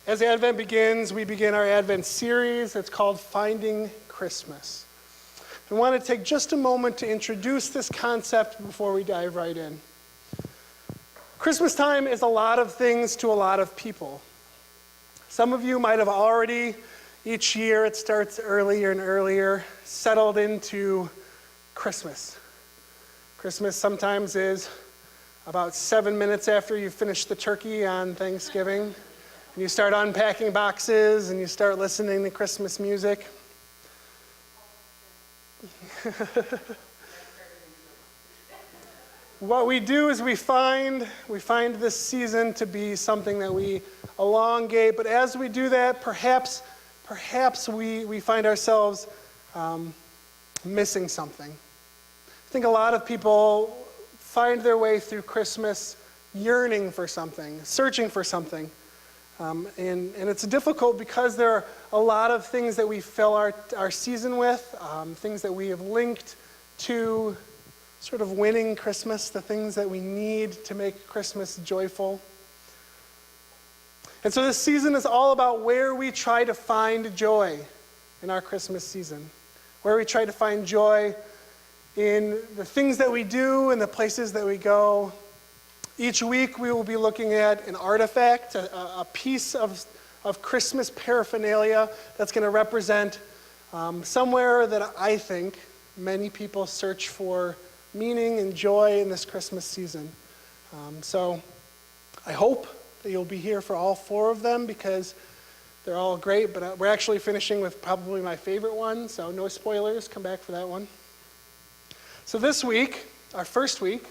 As Advent begins, we begin our Advent series. It's called Finding Christmas. I want to take just a moment to introduce this concept before we dive right in. Christmas time is a lot of things to a lot of people. Some of you might have already, each year it starts earlier and earlier, settled into Christmas. Christmas sometimes is about 7 minutes after you finish the turkey on Thanksgiving. And you start unpacking boxes and you start listening to Christmas music. What we do is we find this season to be something that we elongate, but as we do that, perhaps we find ourselves missing something. I think a lot of people find their way through Christmas yearning for something, searching for something. And it's difficult because there are a lot of things that we fill our season with, things that we have linked to sort of winning Christmas, the things that we need to make Christmas joyful. And so this season is all about where we try to find joy in our Christmas season, where we try to find joy in the things that we do and the places that we go. Each week we will be looking at an artifact, a piece of Christmas paraphernalia that's going to represent somewhere that I think many people search for meaning and joy in this Christmas season. So I hope that you'll be here for all 4 of them because they're all great, but we're actually finishing with probably my favorite one, so no spoilers, come back for that one. So this week, our first week,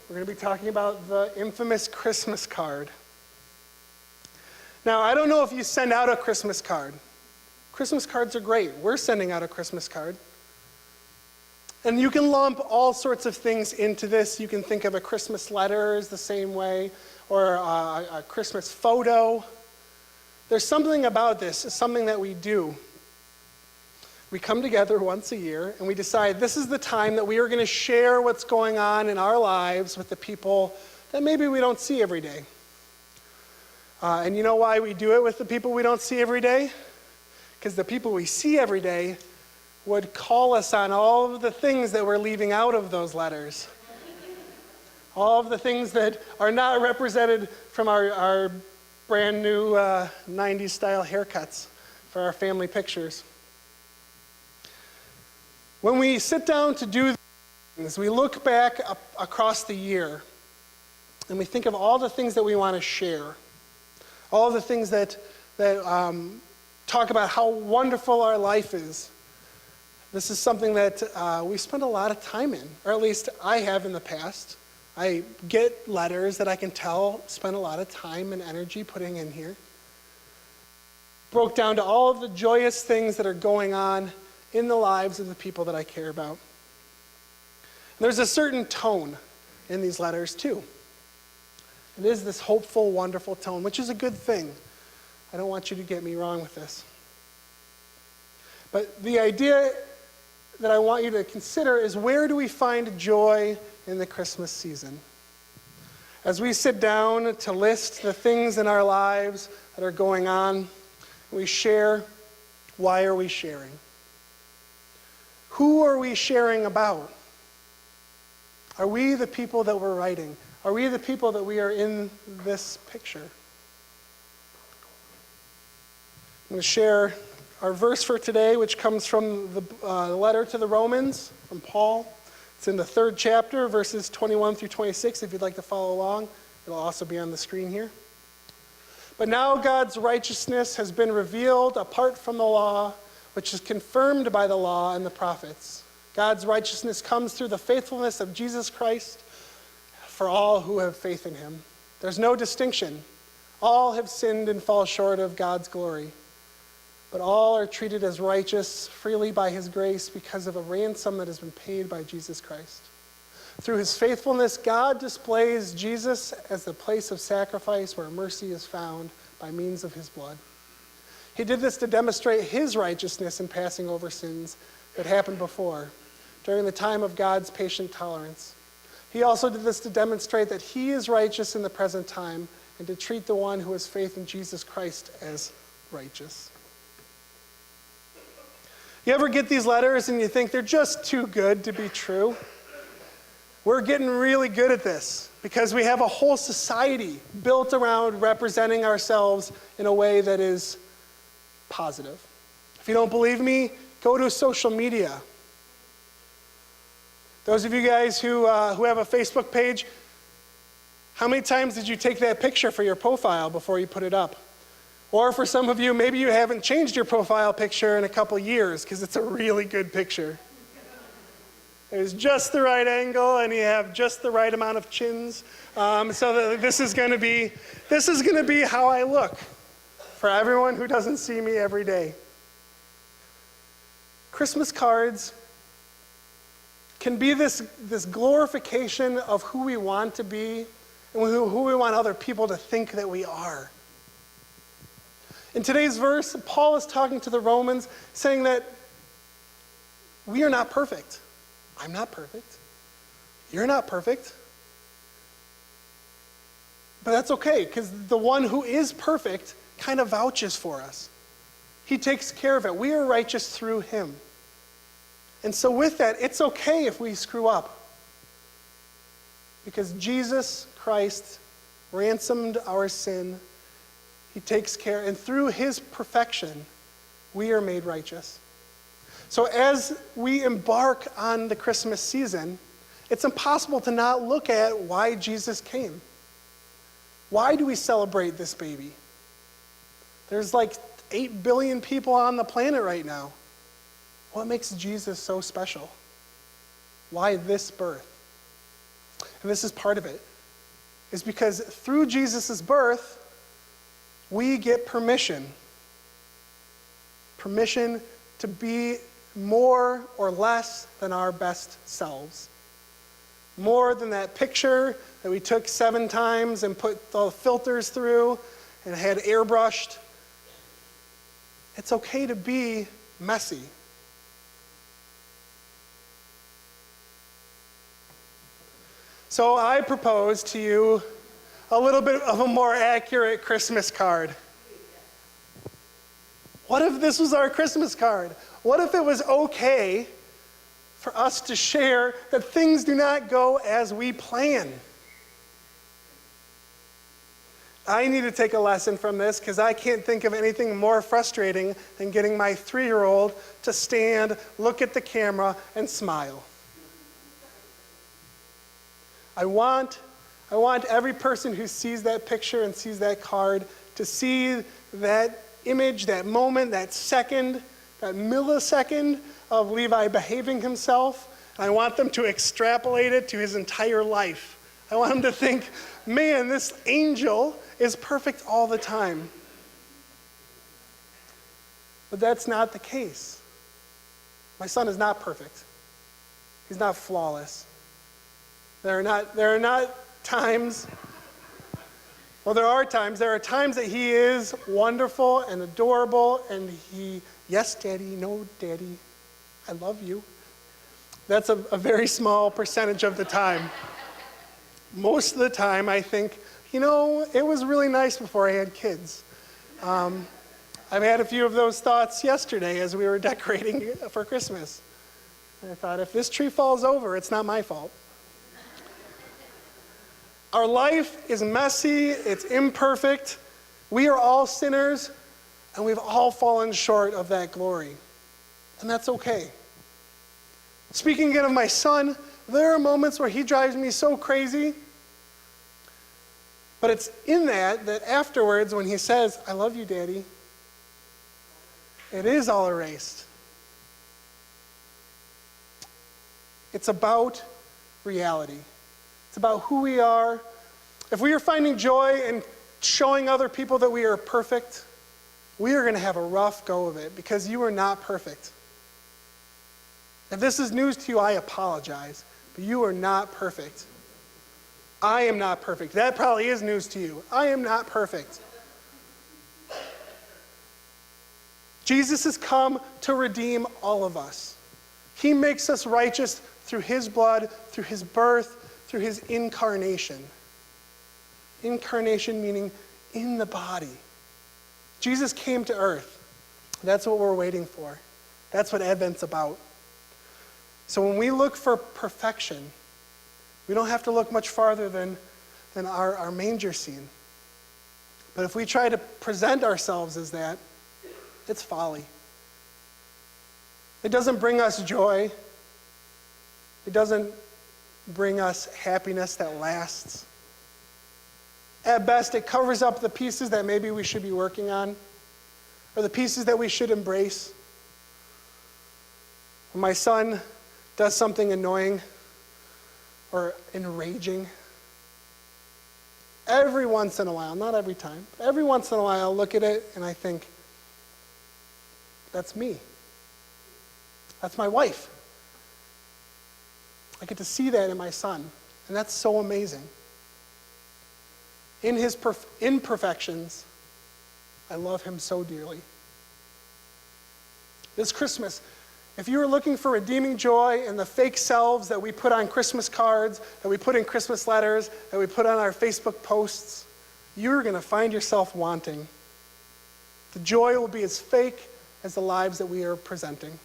we're going to be talking about the infamous Christmas card. Now, I don't know if you send out a Christmas card. Christmas cards are great. We're sending out a Christmas card. And you can lump all sorts of things into this. You can think of a Christmas letter as the same way, or a Christmas photo. There's something about this, it's something that we do. We come together once a year and we decide this is the time that we are going to share what's going on in our lives with the people that maybe we don't see every day. And you know why we do it with the people we don't see every day? Because the people we see every day would call us on all of the things that we're leaving out of those letters. All of the things that are not represented from our brand new 90s style haircuts for our family pictures. When we sit down to do things, we look back across the year and we think of all the things that we want to share, all the things that talk about how wonderful our life is. This is something that we spend a lot of time in, or at least I have in the past. I get letters that I can tell spend a lot of time and energy putting in here. Broke down to all of the joyous things that are going on in the lives of the people that I care about. There's a certain tone in these letters too. It is this hopeful, wonderful tone, which is a good thing. I don't want you to get me wrong with this. But the idea that I want you to consider is, where do we find joy in the Christmas season? As we sit down to list the things in our lives that are going on, we share. Why are we sharing? Who are we sharing about? Are we the people that we're writing? Are we the people that we are in this picture? I'm going to share our verse for today, which comes from the letter to the Romans from Paul. It's in the 3rd chapter, verses 21 through 26. If you'd like to follow along, it'll also be on the screen here. But now God's righteousness has been revealed apart from the law, which is confirmed by the law and the prophets. God's righteousness comes through the faithfulness of Jesus Christ for all who have faith in him. There's no distinction. All have sinned and fall short of God's glory. But all are treated as righteous freely by his grace because of a ransom that has been paid by Jesus Christ. Through his faithfulness, God displays Jesus as the place of sacrifice where mercy is found by means of his blood. He did this to demonstrate his righteousness in passing over sins that happened before, during the time of God's patient tolerance. He also did this to demonstrate that he is righteous in the present time and to treat the one who has faith in Jesus Christ as righteous. You ever get these letters and you think they're just too good to be true? We're getting really good at this because we have a whole society built around representing ourselves in a way that is positive. If you don't believe me, go to social media. Those of you guys who have a Facebook page, how many times did you take that picture for your profile before you put it up? Or for some of you, maybe you haven't changed your profile picture in a couple years because it's a really good picture. There's just the right angle and you have just the right amount of chins. So this is going to be how I look for everyone who doesn't see me every day. Christmas cards can be this glorification of who we want to be and who we want other people to think that we are. In today's verse, Paul is talking to the Romans, saying that we are not perfect. I'm not perfect. You're not perfect. But that's okay, because the one who is perfect kind of vouches for us. He takes care of it. We are righteous through him. And so with that, it's okay if we screw up. Because Jesus Christ ransomed our sin. He takes care, and through his perfection, we are made righteous. So as we embark on the Christmas season, it's impossible to not look at why Jesus came. Why do we celebrate this baby? There's like 8 billion people on the planet right now. What makes Jesus so special? Why this birth? And this is part of it. Is because through Jesus' birth, we get permission. Permission to be more or less than our best selves. More than that picture that we took 7 times and put the filters through and had airbrushed. It's okay to be messy. So I propose to you a little bit of a more accurate Christmas card. What if this was our Christmas card? What if it was okay for us to share that things do not go as we plan? I need to take a lesson from this because I can't think of anything more frustrating than getting my 3-year-old to stand, look at the camera, and smile. I want every person who sees that picture and sees that card to see that image, that moment, that second, that millisecond of Levi behaving himself. And I want them to extrapolate it to his entire life. I want him to think, man, this angel is perfect all the time. But that's not the case. My son is not perfect. He's not flawless. There are not times, well, there are times that he is wonderful and adorable, and yes, Daddy, no, Daddy, I love you. That's a very small percentage of the time. Most of the time, I think, it was really nice before I had kids. I've had a few of those thoughts yesterday as we were decorating for Christmas. And I thought, if this tree falls over, it's not my fault. Our life is messy, it's imperfect. We are all sinners, and we've all fallen short of that glory. And that's okay. Speaking again of my son, there are moments where he drives me so crazy, but it's in that afterwards when he says, I love you, Daddy, it is all erased. It's about reality. It's about who we are. If we are finding joy in showing other people that we are perfect, we are going to have a rough go of it because you are not perfect. If this is news to you, I apologize, but you are not perfect. I am not perfect. That probably is news to you. I am not perfect. Jesus has come to redeem all of us. He makes us righteous through his blood, through his birth, through his incarnation. Incarnation meaning in the body. Jesus came to earth. That's what we're waiting for. That's what Advent's about. So when we look for perfection, we don't have to look much farther than our manger scene. But if we try to present ourselves as that, it's folly. It doesn't bring us joy. It doesn't bring us happiness that lasts. At best, it covers up the pieces that maybe we should be working on, or the pieces that we should embrace. When my son does something annoying or enraging, every once in a while, not every time, but every once in a while I'll look at it and I think, that's me. That's my wife. I get to see that in my son, and that's so amazing. In his imperfections, I love him so dearly. This Christmas, if you were looking for redeeming joy in the fake selves that we put on Christmas cards, that we put in Christmas letters, that we put on our Facebook posts, you're going to find yourself wanting. The joy will be as fake as the lives that we are presenting.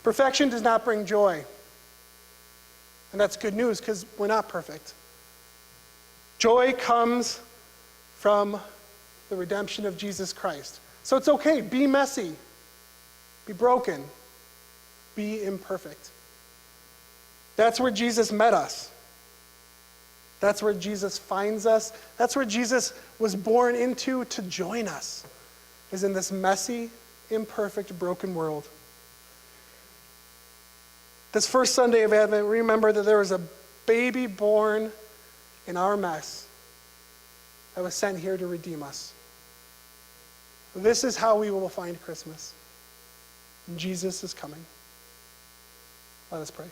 Perfection does not bring joy. And that's good news because we're not perfect. Joy comes from the redemption of Jesus Christ. So it's okay, be messy, be broken, be imperfect. That's where Jesus met us. That's where Jesus finds us. That's where Jesus was born into to join us, is in this messy, imperfect, broken world. This first Sunday of Advent, remember that there was a baby born in our mess that was sent here to redeem us. This is how we will find Christmas. Jesus is coming. Let us pray.